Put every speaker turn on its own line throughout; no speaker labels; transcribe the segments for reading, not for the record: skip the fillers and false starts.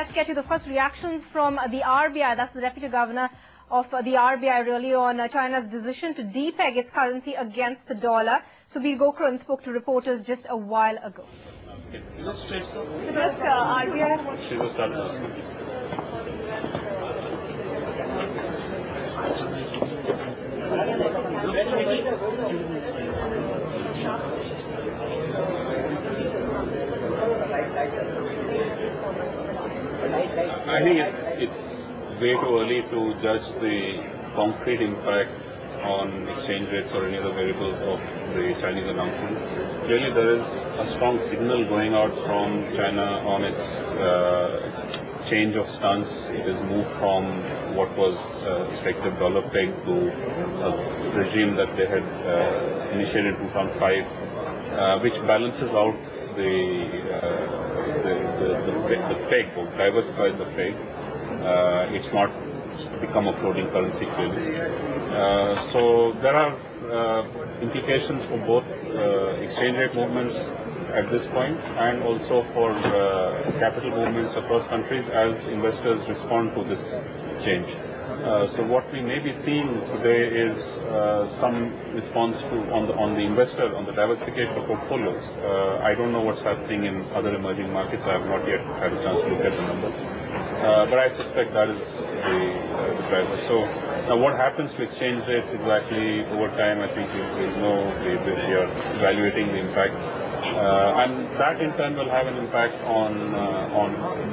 Let's get you the first reactions from the RBI, that's the Deputy Governor of the RBI, really, on China's decision to depeg its currency against the dollar. Subir Gokarn spoke to reporters just a while ago.
I think it's way too early to judge the concrete impact on exchange rates or any other variables of the Chinese announcement. Really, there is a strong signal going out from China on its change of stance. It has moved from what was effective dollar peg to a regime that they had initiated in 2005, which balances out the peg, or diversifies the peg. It's not become a floating currency clearly. So there are implications for both exchange rate movements at this point and also for capital movements across countries as investors respond to this change. So what we may be seeing today is some response to on the investor, on the diversification of portfolios. I don't know what's happening in other emerging markets. I have not yet had a chance to look at the numbers. But I suspect that is the driver. So now what happens to exchange rates exactly over time, I think we'll know. We are evaluating the impact. And that in turn will have an impact on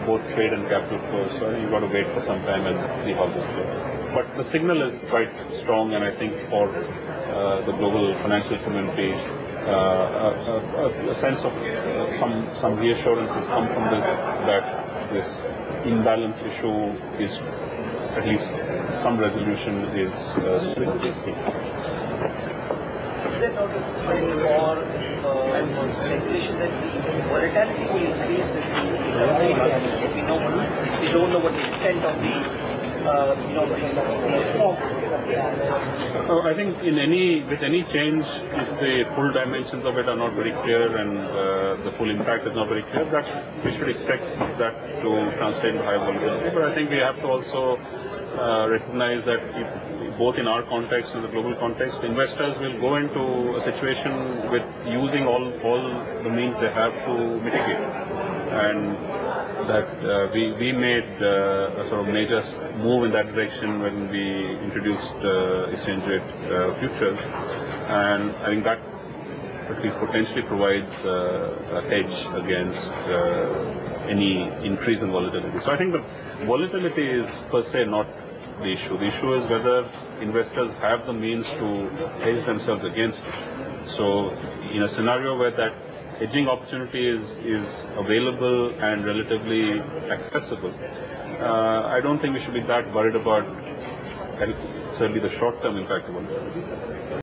both trade and capital flows. So I think you've got to wait for some time and see how this goes. But the signal is quite strong, and I think for the global financial community, a sense of some reassurance has come from this, that this imbalance issue is, at least some resolution is seen.
There's also more speculation that the volatility will increase if we don't know what the extent of the reform.
I think with any change, if the full dimensions of it are not very clear and the full impact is not very clear, that we should expect that to translate into high volatility. But I think we have to also recognize that both in our context and the global context, investors will go into a situation with using all the means they have to mitigate. And that we made a sort of major move in that direction when we introduced exchange rate futures. And I think that at least potentially provides a hedge against any increase in volatility. So I think the volatility is per se not the issue. The issue is whether investors have the means to hedge themselves against it. So in a scenario where that hedging opportunity is available and relatively accessible, I don't think we should be that worried about certainly the short-term impact of volatility.